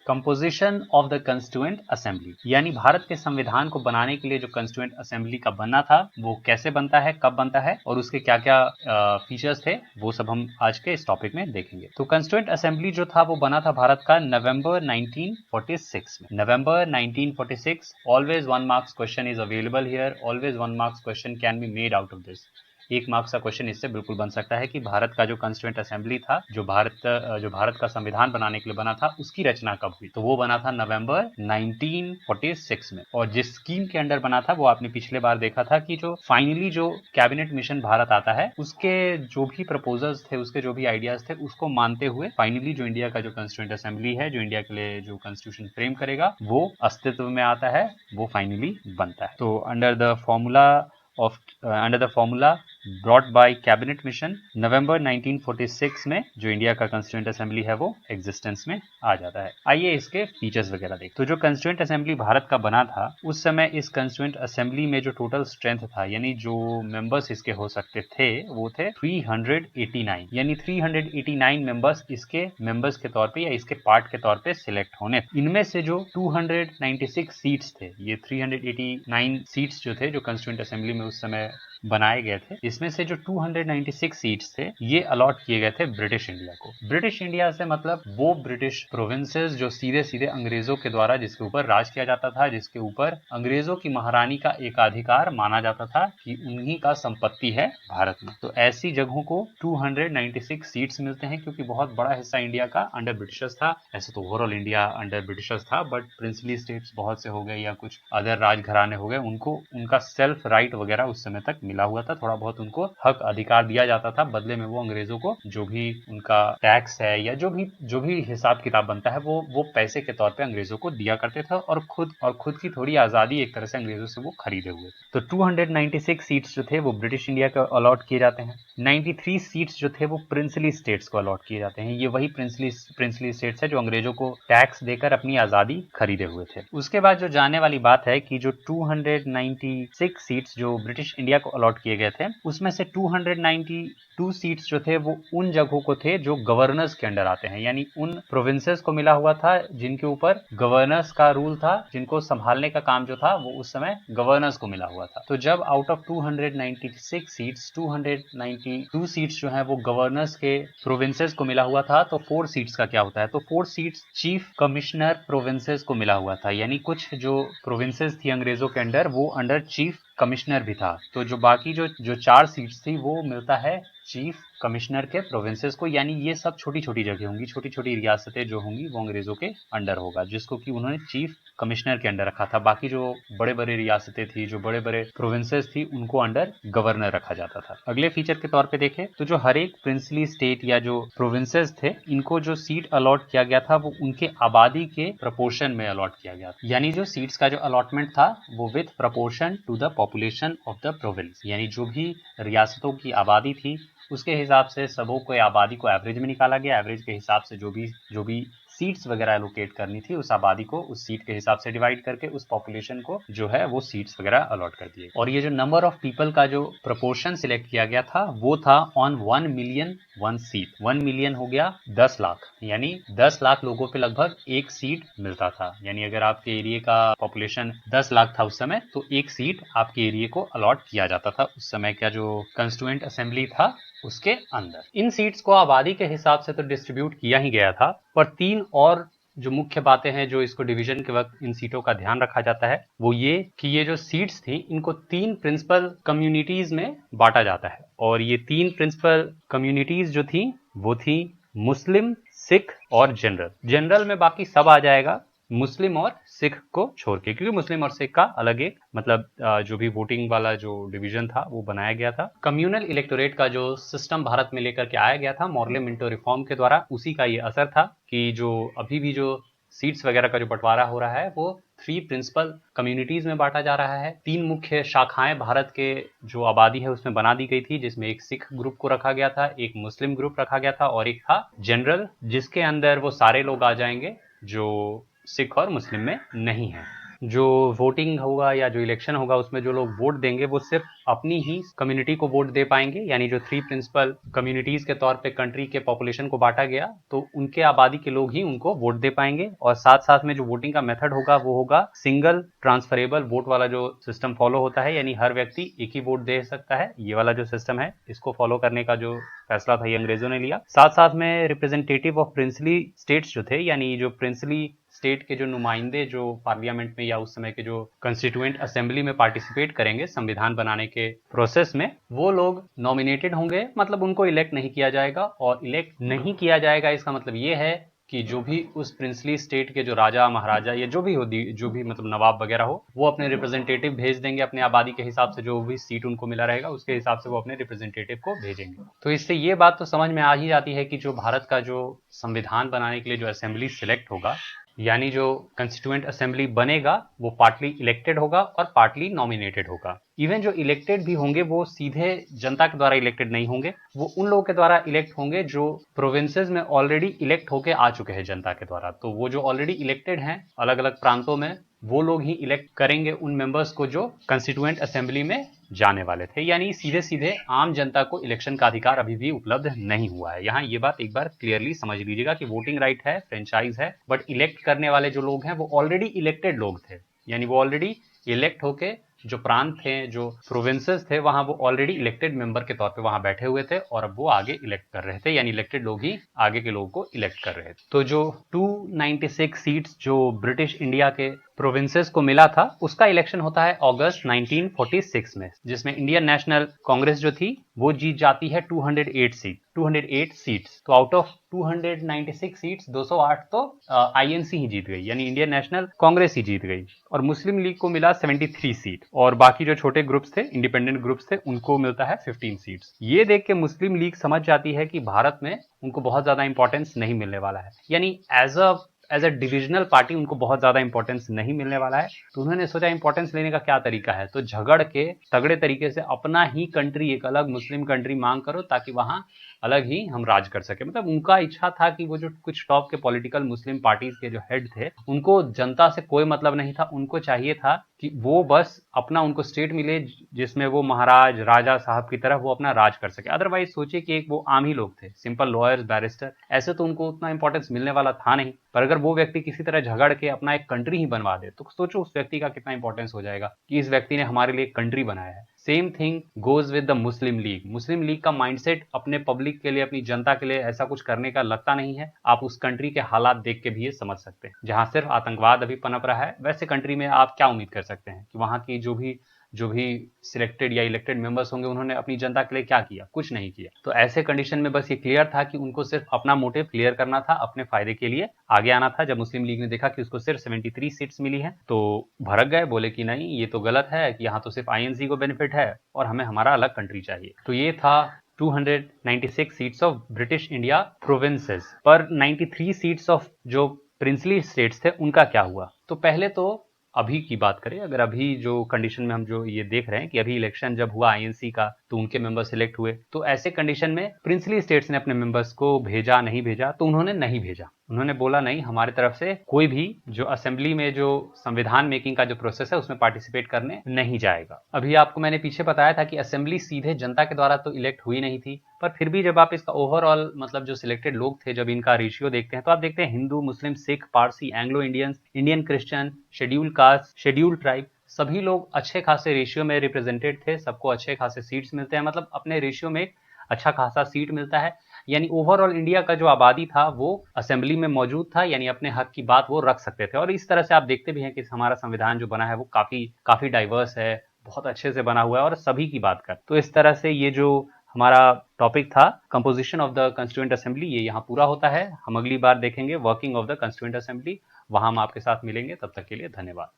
Composition of the constituent assembly, यानी भारत के संविधान को बनाने के लिए जो कंस्टिट्यूएंट असेंबली का बनना था वो कैसे बनता है, कब बनता है और उसके क्या क्या फीचर्स थे, वो सब हम आज के इस टॉपिक में देखेंगे। तो कंस्टिट्यूएंट असेंबली जो था वो बना था भारत का नवंबर 1946 में। नवंबर 1946। Always 1 marks question is available here, always 1 marks question can be made out of this. 1 marks का क्वेश्चन इससे बिल्कुल बन सकता है कि भारत का जो कंस्टिट्यूएंट असेंबली था, जो भारत का संविधान बनाने के लिए बना था, उसकी रचना कब हुई। तो वो बना था नवंबर 1946 में। और जिस स्कीम के अंडर बना था वो आपने पिछले बार देखा था कि जो फाइनली जो कैबिनेट मिशन भारत आता है उसके जो भी प्रपोजल्स थे, उसके जो भी आइडियाज थे, उसको मानते हुए फाइनली जो इंडिया का जो कंस्टिट्यूएंट असेंबली है, जो इंडिया के लिए जो कॉन्स्टिट्यूशन फ्रेम करेगा, वो अस्तित्व में आता है, वो फाइनली बनता है। तो under the formula brought by cabinet mission, November 1946 में जो इंडिया का कंस्टिट्यूएंट असेंबली है वो एग्जिस्टेंस में आ जाता है। आइए इसके फीचर्स वगैरह देखें। तो जो कंस्टिट्यूएंट असेंबली भारत का बना था, उस समय इस कंस्टिट्यूएंट असेंबली में जो टोटल स्ट्रेंथ था, यानी जो मेंबर्स इसके हो सकते थे, वो थे 389, यानी 389 मेंबर्स इसके मेंबर्स के तौर पे या इसके पार्ट के तौर पे सिलेक्ट होने। इनमें से जो 296 सीट्स थे, ये 389 सीट्स जो थे जो कंस्टिट्यूएंट असेंबली में उस समय बनाए गए थे, इसमें से जो 296 सीट्स थे ये अलॉट किए गए थे ब्रिटिश इंडिया को। ब्रिटिश इंडिया से मतलब वो ब्रिटिश प्रोविंसेस जो सीधे सीधे अंग्रेजों के द्वारा जिसके ऊपर राज किया जाता था, जिसके ऊपर अंग्रेजों की महारानी का एकाधिकार माना जाता था कि उन्हीं का संपत्ति है भारत में। तो ऐसी जगहों को 296 सीट्स मिलते हैं, क्योंकि बहुत बड़ा हिस्सा इंडिया का अंडर ब्रिटिशर्स था। ऐसे तो ओवरऑल इंडिया अंडर ब्रिटिशर्स था, बट प्रिंसली स्टेट्स बहुत से हो गए या कुछ अदर राजघराने हो गए, उनको उनका सेल्फ राइट वगैरह उस समय तक मिला हुआ था, थोड़ा बहुत उनको हक अधिकार दिया जाता था। बदले में वो अंग्रेजों को जो भी उनका टैक्स है या जो भी हिसाब किताब बनता है वो पैसे के तौर पे अंग्रेजों को दिया करते थे, और खुद की थोड़ी आजादी एक तरह से अंग्रेजों से वो खरीदे हुए। तो 296 सीट्स जो थे वो ब्रिटिश इंडिया को अलॉट किए जाते हैं। 93 सीट्स जो थे वो प्रिंसली स्टेट्स को अलॉट किए जाते हैं। ये वही प्रिंसली स्टेट्स है जो अंग्रेजों को टैक्स देकर अपनी आजादी खरीदे हुए थे। उसके बाद जो जाने वाली बात है कि जो 296 सीट्स जो ब्रिटिश इंडिया को अलॉट किए गए थे, उसमें से 292 सीट्स जो थे वो उन जगहों को थे जो गवर्नर्स के अंडर आते हैं, यानी उन प्रोविंसेस को मिला हुआ था जिनके ऊपर गवर्नर्स का रूल था, जिनको संभालने का काम जो था वो उस समय गवर्नर्स को मिला हुआ था। तो जब आउट ऑफ 296 सीट्स 292 सीट्स जो है वो गवर्नर्स के प्रोविंसेस को मिला हुआ था, तो 4 सीट्स का क्या होता है, तो 4 सीट्स चीफ कमिश्नर प्रोविंसेस को मिला हुआ था, यानी कुछ जो प्रोविंसेस थी अंग्रेजों के अंडर वो अंडर चीफ कमिश्नर भी था। तो जो बाकी जो 4 सीट्स थी वो मिलता है चीफ कमिश्नर के प्रोविंसेस को, यानी ये सब छोटी छोटी जगह होंगी, छोटी छोटी रियासतें जो होंगी वो अंग्रेजों के अंडर होगा, जिसको कि उन्होंने चीफ कमिश्नर के अंडर रखा था। बाकी जो बड़े बड़े रियासतें थी, जो बड़े बड़े प्रोविंसेस थी, उनको अंडर गवर्नर रखा जाता था। अगले फीचर के तौर पे देखें तो जो हर एक प्रिंसली स्टेट या जो प्रोविंसेस थे, इनको जो सीट अलॉट किया गया था वो उनके आबादी के प्रपोर्शन में अलॉट किया गया था, यानी जो सीट्स का जो अलॉटमेंट था वो with proportion to the population of the province, यानी जो भी रियासतों की आबादी थी उसके हिसाब से सबों को आबादी को एवरेज में निकाला गया। एवरेज के हिसाब से जो भी सीट्स वगैरह एलोकेट करनी थी, उस आबादी को उस सीट के हिसाब से डिवाइड करके उस पॉपुलेशन को जो है वो सीट्स वगैरह अलॉट कर दिए। और ये जो नंबर ऑफ पीपल का जो प्रपोर्शन सिलेक्ट किया गया था वो था ऑन 1 मिलियन 1 सीट। 1 मिलियन हो गया 10 लाख, यानी 10 लाख लोगों पे लगभग एक सीट मिलता था। यानी अगर आपके एरिया का पॉपुलेशन 10 लाख था उस समय, तो एक सीट आपके एरिया को अलॉट किया जाता था उस समय का जो कंस्टिट्यूएंट असेंबली था उसके अंदर। इन सीट्स को आबादी के हिसाब से तो डिस्ट्रीब्यूट किया ही गया था, पर 3 और जो मुख्य बातें हैं जो इसको डिवीजन के वक्त इन सीटों का ध्यान रखा जाता है, वो ये कि ये जो सीट्स थी इनको 3 प्रिंसिपल कम्युनिटीज में बांटा जाता है। और ये 3 प्रिंसिपल कम्युनिटीज जो थी वो थी मुस्लिम, सिख और जनरल में बाकी सब आ जाएगा, मुस्लिम और सिख को छोड़ के, क्योंकि मुस्लिम और सिख का अलग एक मतलब जो भी वोटिंग वाला जो डिवीजन था वो बनाया गया था। कम्युनल इलेक्टोरेट का जो सिस्टम भारत में लेकर के आया गया था मॉर्ले मिंटो रिफॉर्म के द्वारा, उसी का ये असर था कि जो अभी भी जो सीट्स वगैरह का जो बंटवारा हो रहा है वो 3 प्रिंसिपल कम्युनिटीज में बांटा जा रहा है। 3 मुख्य शाखाएं भारत के जो आबादी है उसमें बना दी गई थी, जिसमें एक सिख ग्रुप को रखा गया था, एक मुस्लिम ग्रुप रखा गया था और एक था जनरल, जिसके अंदर वो सारे लोग आ जाएंगे जो सिख और मुस्लिम में नहीं है। जो वोटिंग होगा या जो इलेक्शन होगा उसमें जो लोग वोट देंगे वो सिर्फ अपनी ही कम्युनिटी को वोट दे पाएंगे, यानी जो 3 प्रिंसिपल कम्युनिटीज के तौर पे कंट्री के पॉपुलेशन को बांटा गया तो उनके आबादी के लोग ही उनको वोट दे पाएंगे। और साथ साथ में जो वोटिंग का मेथड होगा वो होगा सिंगल ट्रांसफरेबल वोट वाला जो सिस्टम फॉलो होता है, यानी हर व्यक्ति एक ही वोट दे सकता है। ये वाला जो सिस्टम है इसको फॉलो करने का जो फैसला था ये अंग्रेजों ने लिया। साथ साथ में रिप्रेजेंटेटिव ऑफ प्रिंसली स्टेट्स जो थे, यानी जो प्रिंसली स्टेट के जो नुमाइंदे जो पार्लियामेंट में या उस समय के जो कंस्टिट्यूएंट असेंबली में पार्टिसिपेट करेंगे संविधान बनाने के प्रोसेस में, वो लोग नॉमिनेटेड होंगे, मतलब उनको इलेक्ट नहीं किया जाएगा। और इलेक्ट नहीं किया जाएगा इसका मतलब ये है कि जो भी उस प्रिंसली स्टेट के जो राजा महाराजा या जो भी मतलब नवाब वगैरह हो, वो अपने रिप्रेजेंटेटिव भेज देंगे अपने आबादी के हिसाब से, जो भी सीट उनको मिला रहेगा उसके हिसाब से वो अपने रिप्रेजेंटेटिव को भेजेंगे। तो इससे ये बात तो समझ में आ ही जाती है कि जो भारत का जो संविधान बनाने के लिए जो असेंबली सिलेक्ट होगा, यानी जो कंस्टिट्यूएंट असेंबली बनेगा, वो पार्टली इलेक्टेड होगा और पार्टली नॉमिनेटेड होगा। इवन जो इलेक्टेड भी होंगे वो सीधे जनता के द्वारा इलेक्टेड नहीं होंगे, वो उन लोगों के द्वारा इलेक्ट होंगे जो प्रोविंसेस में ऑलरेडी इलेक्ट होके आ चुके हैं जनता के द्वारा। तो वो जो ऑलरेडी इलेक्टेड हैं अलग अलग प्रांतों में, वो लोग ही इलेक्ट करेंगे उन मेंबर्स को जो कंस्टिट्यूएंट असेंबली में जाने वाले थे। यानी सीधे सीधे आम जनता को इलेक्शन का अधिकार अभी भी उपलब्ध नहीं हुआ है। यहाँ ये बात एक बार क्लियरली समझ लीजिएगा कि वोटिंग राइट है, फ्रेंचाइज है, बट इलेक्ट करने वाले जो लोग हैं वो ऑलरेडी इलेक्टेड लोग थे, यानी वो ऑलरेडी इलेक्ट होके जो प्रांत थे, जो प्रोविंसेस थे, वहां वो ऑलरेडी इलेक्टेड मेंबर के तौर पे वहां बैठे हुए थे और अब वो आगे इलेक्ट कर रहे थे, यानी इलेक्टेड लोग ही आगे के लोगों को इलेक्ट कर रहे थे। तो जो 296 सीट्स जो ब्रिटिश इंडिया के प्रोविंसेस को मिला था उसका इलेक्शन होता है अगस्त 1946 में, जिसमें इंडियन नेशनल कांग्रेस जो थी वो जीत जाती है 208 सीट्स। तो आउट ऑफ 296 सीट्स 208 तो आईएनसी ही जीत गई, यानी इंडियन नेशनल कांग्रेस ही जीत गई। और मुस्लिम लीग को मिला 73 सीट और बाकी जो छोटे ग्रुप्स थे, इंडिपेंडेंट ग्रुप्स थे, उनको मिलता है 15 सीट्स। ये देख के मुस्लिम लीग समझ जाती है कि भारत में उनको बहुत ज्यादा इंपॉर्टेंस नहीं मिलने वाला है, यानी एज अ डिविजनल पार्टी उनको बहुत ज्यादा इंपॉर्टेंस नहीं मिलने वाला है। तो उन्होंने सोचा इंपॉर्टेंस लेने का क्या तरीका है, तो झगड़ के तगड़े तरीके से अपना ही कंट्री, एक अलग मुस्लिम कंट्री मांग करो ताकि वहां अलग ही हम राज कर सके। मतलब उनका इच्छा था कि वो जो कुछ टॉप के पॉलिटिकल मुस्लिम पार्टीज के जो हेड थे उनको जनता से कोई मतलब नहीं था, उनको चाहिए था कि वो बस अपना उनको स्टेट मिले जिसमें वो महाराज राजा साहब की तरह वो अपना राज कर सके। अदरवाइज सोचिए कि एक वो आम ही लोग थे, सिंपल लॉयर्स, बैरिस्टर, ऐसे तो उनको उतना इंपॉर्टेंस मिलने वाला था नहीं। पर अगर वो व्यक्ति किसी तरह झगड़ के अपना एक कंट्री ही बनवा दे तो सोचो उस व्यक्ति का कितना इंपॉर्टेंस हो जाएगा कि इस व्यक्ति ने हमारे लिए एक कंट्री बनाया है। Same thing goes with the Muslim league. Muslim league का माइंडसेट अपने पब्लिक के लिए, अपनी जनता के लिए ऐसा कुछ करने का लगता नहीं है। आप उस कंट्री के हालात देख के भी ये समझ सकते हैं, जहां सिर्फ आतंकवाद अभी पनप रहा है, वैसे कंट्री में आप क्या उम्मीद कर सकते हैं कि वहां की जो भी सिलेक्टेड या इलेक्टेड मेंबर्स होंगे उन्होंने अपनी जनता के लिए क्या किया, कुछ नहीं किया। तो ऐसे कंडीशन में बस ये क्लियर था कि उनको सिर्फ अपना मोटिव क्लियर करना था, अपने फायदे के लिए आगे आना था। जब मुस्लिम लीग ने देखा कि उसको सिर्फ 73 सीट्स मिली है तो भड़क गए, बोले कि नहीं ये तो गलत है, कि यहाँ तो सिर्फ आईएनसी को बेनिफिट है और हमें हमारा अलग कंट्री चाहिए। तो ये था 296 seats of British India provinces. पर 93 सीट्स ऑफ जो प्रिंसली स्टेट्स थे उनका क्या हुआ। तो पहले तो अभी की बात करें, अगर अभी जो कंडीशन में हम जो ये देख रहे हैं कि अभी इलेक्शन जब हुआ आईएनसी का तो उनके मेंबर सिलेक्ट हुए, तो ऐसे कंडीशन में प्रिंसली स्टेट्स ने अपने मेंबर्स को भेजा नहीं भेजा, तो उन्होंने नहीं भेजा। उन्होंने बोला नहीं, हमारी तरफ से कोई भी जो असेंबली में जो संविधान मेकिंग का जो प्रोसेस है उसमें पार्टिसिपेट करने नहीं जाएगा। अभी आपको मैंने पीछे बताया था कि असेंबली सीधे जनता के द्वारा तो इलेक्ट हुई नहीं थी, पर फिर भी जब आप इसका ओवरऑल मतलब जो सिलेक्टेड लोग थे जब इनका रेशियो देखते हैं तो आप देखते हैं Hindu, Muslim, Sikh, Parsi, Anglo Indians, Indian Christian, schedule caste, schedule tribe, सभी लोग अच्छे खासे रेशियो में रिप्रेजेंटेड थे, सबको अच्छे खासे सीट्स मिलते हैं, मतलब अपने रेशियो में एक अच्छा खासा सीट मिलता है। यानी ओवरऑल इंडिया का जो आबादी था वो असेंबली में मौजूद था, यानी अपने हक की बात वो रख सकते थे। और इस तरह से आप देखते भी हैं कि हमारा संविधान जो बना है वो काफी डाइवर्स है, बहुत अच्छे से बना हुआ है और सभी की बात कर। तो इस तरह से ये जो हमारा टॉपिक था composition of the constituent assembly, ये यहाँ पूरा होता है। हम अगली बार देखेंगे working of the constituent assembly, वहां हम आपके साथ मिलेंगे। तब तक के लिए धन्यवाद।